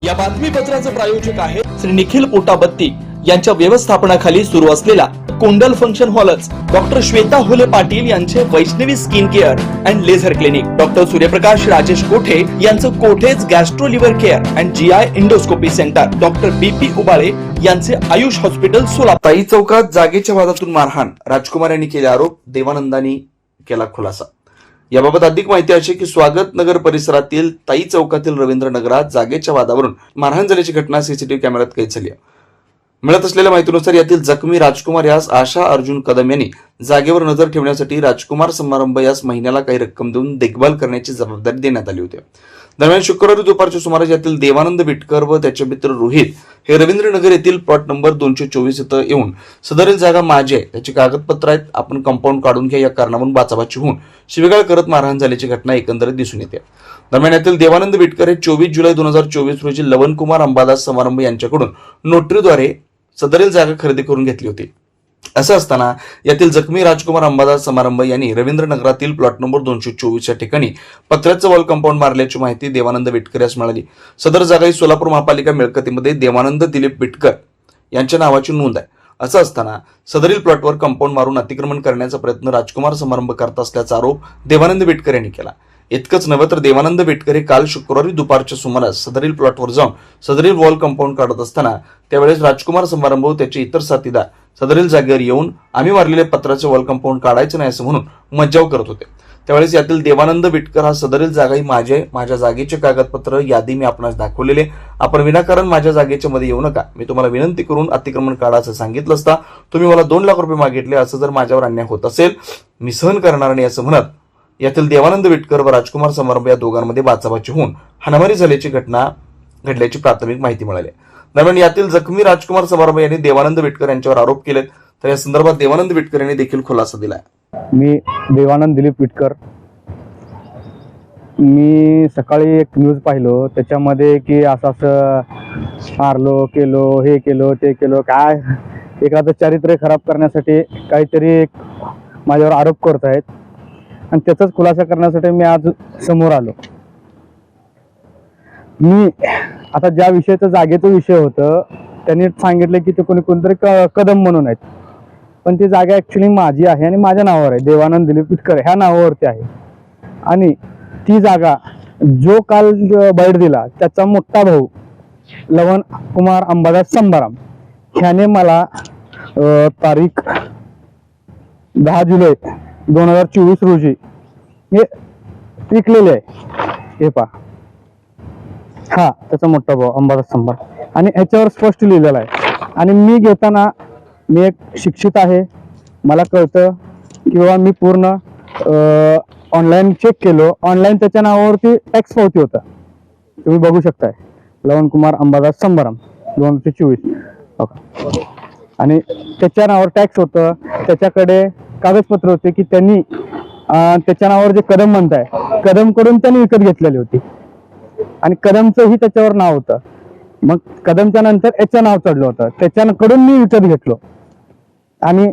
या बातमीपत्राचे प्रायोजक आहे श्री निखिल पोटाबत्ती यांच्या व्यवस्थापनाखाली सुरू असलेला कुंडल फंक्शन हॉलच डॉक्टर श्वेता होले पाटील यांचे Vaishnavi skin care and laser clinic, doctor Suryaprakash Rajesh Kothe यांचं Kothe's gastro liver care and GI endoscopy centre, doctor BP Ubale यांचे आयुष हॉस्पिटल सोलापूर। ताई चौकात जागेच्या वादातून मारहाण, राजकुमार यांनी केले आरोप, देवानंदांनी केला खुलासा। याबाबत अधिक माहिती अशी की स्वागत नगर परिसरातील ताई चौकातील रवींद्र नगरात जागेच्या वादावरून मारहाण झाल्याची घटना सीसीटीव्ही कॅमेऱ्यात कैद झाली आहे। मिळत असलेल्या माहितीनुसार यातील जखमी राजकुमार यास आशा अर्जुन कदम यांनी जागेवर नजर ठेवण्यासाठी राजकुमार समारंभ यास महिन्याला काही रक्कम देऊन देखभाल करण्याची जबाबदारी देण्यात आली होती। दरम्यान शुक्रवारी दुपारच्या सुमारास यातील देवानंद विटकर व त्याचे मित्र रोहित हे रवींद्रनगर येथील प्लॉट नंबर 224 इथं येऊन सदरील जागा माझी आहे, त्याची कागदपत्र आहेत, आपण कंपाऊंड काढून घ्या या कारणावरून बाचाबाची होऊन शिवीगाळ करत मारहाण झाल्याची घटना एकंदरीत दिसून येते। दरम्यान यातील देवानंद विटकर हे 24 जुलै 2024 रोजी लवणकुमार अंबादास समारंभ यांच्याकडून नोटरीद्वारे सदरील जागा खरेदी करून घेतली होती। असं असताना यातील जखमी राजकुमार अंबादास समारंभ यांनी रवींद्रनगरातील प्लॉट नंबर 224 या ठिकाणी पत्र्याचं वॉल कंपाऊंड मारल्याची माहिती देवानंद विटकर यास मिळाली। सदर जागा ही सोलापूर महापालिका मिळकतीमध्ये देवानंद दिलीप विटकर यांच्या नावाची नोंद आहे। असं असताना सदरील प्लॉटवर कंपाऊंड मारून अतिक्रमण करण्याचा प्रयत्न राजकुमार समारंभ करत असल्याचा आरोप देवानंद विटकर यांनी केला। इतकंच नव्हे तर देवानंद विटकर हे काल शुक्रवारी दुपारच्या सुमारास सदरील प्लॉटवर जाऊन सदरील वॉल कंपाऊंड काढत असताना त्यावेळेस राजकुमार समारंभ व त्याचे इतर साथीदार सदरील जागेवर येऊन आम्ही मारलेले पत्राचे वॉल कंपाऊंड काढायचं नाही असं म्हणून मज्जाव करत होते। त्यावेळेस यातील देवानंद विटकर हा सदरील जागा ही माझी आहे, माझ्या जागेचे कागदपत्र यादी मी आपणास दाखवलेले, आपण विनाकारण माझ्या जागेच्या मध्ये येऊ नका, मी तुम्हाला विनंती करून अतिक्रमण काढायचं सांगितलं असता तुम्ही मला 2 लाख रुपये मागितले, असं जर माझ्यावर अन्याय होत असेल मी सहन करणार नाही असं म्हणत यातील देवानंद विटकर व राजकुमार समारंभ या दोघांमध्ये बाचाबाची होऊन हाणामारी झाल्याची घटना घडल्याची प्राथमिक माहिती मिळाली। दरम्यान यातील जखमी राजकुमार समारंभ यांनी देवानंद विटकर यांच्यावर आरोप केले, तर या संदर्भात देवानंद विटकर यांनी देखील खुलासा दिलाय। मी देवानंद दिलीप विटकर, मी सकाळी एक न्यूज पाहिलो, त्याच्यामध्ये की असं मारलो केलो हे केलो ते केलो, काय एखादं चारित्र्य खराब करण्यासाठी काहीतरी माझ्यावर आरोप करत आहेत आणि त्याचाच खुलासा करण्यासाठी मी आज समोर आलो। मी आता ज्या विषयाचं जागेचा विषय होतं त्यांनी सांगितलं की ते कोणीतरी कदम म्हणून आहेत, पण ती जागा ऍक्च्युली माझी आहे आणि माझ्या नावावर आहे, देवानंद दिलीप विटकर ह्या नावावरती आहे। आणि ती जागा जो काल बैठ दिला त्याचा मोठा भाऊ लवण कुमार अंबादास संभाराम ह्याने मला तारीख 10 जुलै 2024 रोजी हे विकलेले आहे। हे पहा, हा त्याचा मोठा भाऊ अंबादास संभार आणि ह्याच्यावर स्पष्ट लिहिलेलं आहे। आणि मी घेताना मी एक शिक्षित आहे, मला कळतं की बाबा मी पूर्ण ऑनलाईन चेक केलो, ऑनलाईन त्याच्या नावावरती टॅक्स पावती होता, तुम्ही बघू शकताय, लवण कुमार अंबादास संभाराम 2024 आणि त्याच्या नावावर टॅक्स होतं, त्याच्याकडे कागदपत्र होते की त्यांनी त्याच्या नावावर जे कदम म्हणताय कदमकडून त्यांनी विकत घेतलेली होती आणि कदमचंही त्याच्यावर नाव होतं। मग कदमच्या नंतर याचं नाव चढलं होतं, त्याच्याकडून मी विकत घेतलो आणि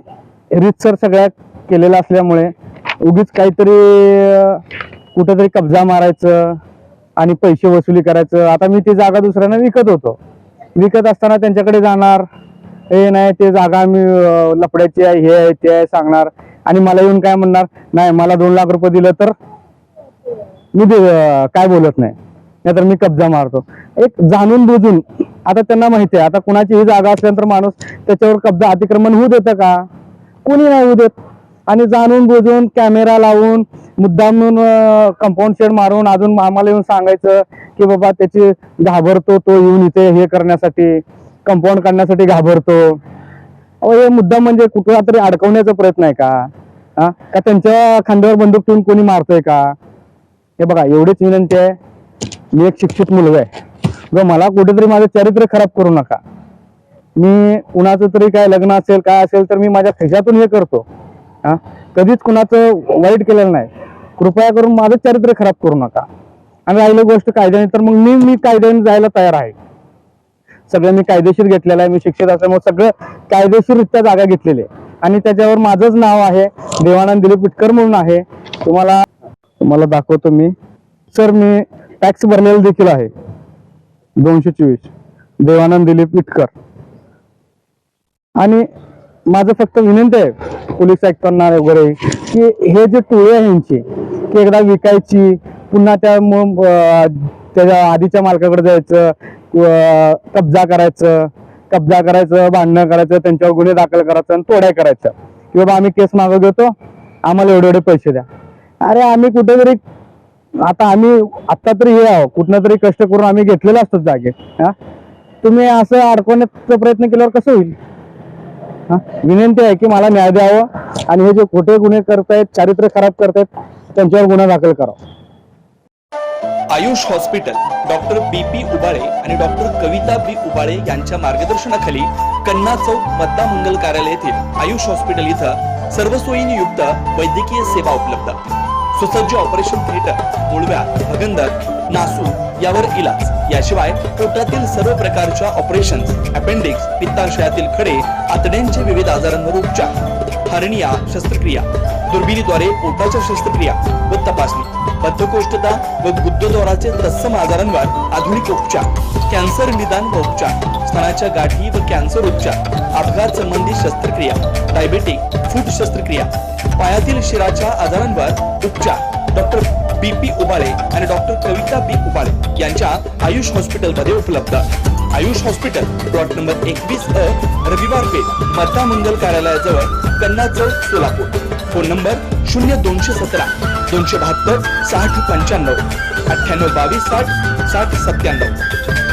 रीतसर सगळ्या केलेला असल्यामुळे उगीच काहीतरी कुठेतरी कब्जा मारायचं आणि पैसे वसुली करायचं। आता मी ती जागा दुसऱ्यांना विकत होतो, विकत असताना त्यांच्याकडे जाणार, हे नाही ते जागा मी लफड्याची आहे, हे आहे ते आहे सांगणार आणि मला येऊन काय म्हणणार, नाही मला 2 लाख रुपये दिलं तर मी काय बोलत नाही, नाहीतर मी कब्जा मारतो। एक जाणून बुजून, आता त्यांना माहिती आहे आता कुणाची ही जागा असल्यानंतर माणूस त्याच्यावर कब्जा अतिक्रमण होऊ देतं का, कोणी नाही होऊ देत। आणि जाणून बुजून कॅमेरा लावून मुद्दाम कंपाऊंड शेड मारून अजून आम्हाला येऊन सांगायचं की बाबा त्याची घाबरतो, तो येऊन इथे हे करण्यासाठी कंपाऊंड काढण्यासाठी घाबरतो। हे मुद्दाम म्हणजे कुठला तरी अडकवण्याचा प्रयत्न आहे का त्यांच्या खांद्यावर बंदूक ठेवून कोणी मारतोय का? हे बघा, एवढीच विनंती आहे, मी एक शिक्षित मुलगा आहे, मला कुठेतरी माझं चारित्र्य खराब करू नका। मी कुणाचं तरी काय लग्न असेल काय असेल तर मी माझ्या खिशातून हे करतो, कधीच कुणाचं वाईट केलेलं नाही, कृपया करून माझं चारित्र्य खराब करू नका। आणि राहिलं गोष्ट कायद्याने तर मग मी कायद्याने जायला तयार आहे, सगळं मी कायदेशीर घेतलेलं आहे, मी शिक्षित असल्यामुळे सगळं कायदेशीररित्या जागा घेतलेली आहे आणि त्याच्यावर माझंच नाव आहे, देवानंद दिलीप विटकर म्हणून आहे। तुम्हाला दाखवतो मी सर, मी टॅक्स भरलेला देखील आहे, 224 देवानंद दिलीप इटकर. आणि माझं फक्त विनंती आहे पोलीस आयुक्तांना वगैरे की हे जे टोळे आहे यांची की एकदा विकायची, पुन्हा त्याच्या आधीच्या मालकाकडे जायचं, कब्जा करायचं, भांडणं करायचं, त्यांच्यावर गुन्हे दाखल करायचं आणि तोड्या करायचं की बाबा आम्ही केस मागं घेतो, आम्हाला एवढे पैसे द्या. अरे आम्ही कुठेतरी आता तरी हे आहो, कुठनं तरी कष्ट करून आम्ही घेतलेले असतो जागे. तुम्ही असं अडकवण्याचा प्रयत्न केल्यावर कसं होईल? विनंती आहे की मला न्याय द्यावं आणि हे जे खोटे गुन्हे करतायत, चारित्र्य खराब करतायत, त्यांच्यावर गुन्हा दाखल करावा. Ayush hospital doctor BP Ubale आणि डॉक्टर कविता B उबाळे यांच्या मार्गदर्शनाखाली कन्ना चौक मतदा मंगल कार्यालय येथील आयुष हॉस्पिटल इथं सर्व सोयींनी युक्त वैद्यकीय सेवा उपलब्ध. सुसज्ज ऑपरेशन थिएटर, मुळव्या, भगंदर, नासू यावर इलाज. याशिवाय पोटातील सर्व प्रकारच्या ऑपरेशन्स, अपेंडिक्स, पित्ताशयातील खडे, आतड्यांचे विविध आजारांवर उपचार, हर्निया शस्त्रक्रिया, दुर्बिणीद्वारे पोटाच्या शस्त्रक्रिया व तपासणी, बद्धकोष्ठता व गुदद्वाराचे तत्सम आजारांवर आधुनिक उपचार, कॅन्सर निदान व उपचार, स्तनाच्या गाठी व कॅन्सर उपचार, अपघात संबंधित शस्त्रक्रिया, डायबेटिक, फूट शस्त्रक्रिया, पायातील शिराच्या आजारांवर उपचार. डॉक्टर BP उबाळे आणि डॉक्टर कविता B उबाळे यांच्या आयुष हॉस्पिटलमध्ये उपलब्ध. Ayush hospital plot number 21A, रविवार पेठ, मतदा मंगल कार्यालयाजवळ, कन्ना चौक, सोलापूर. Phone number 0217 272 60 95 98 22 60 60 97.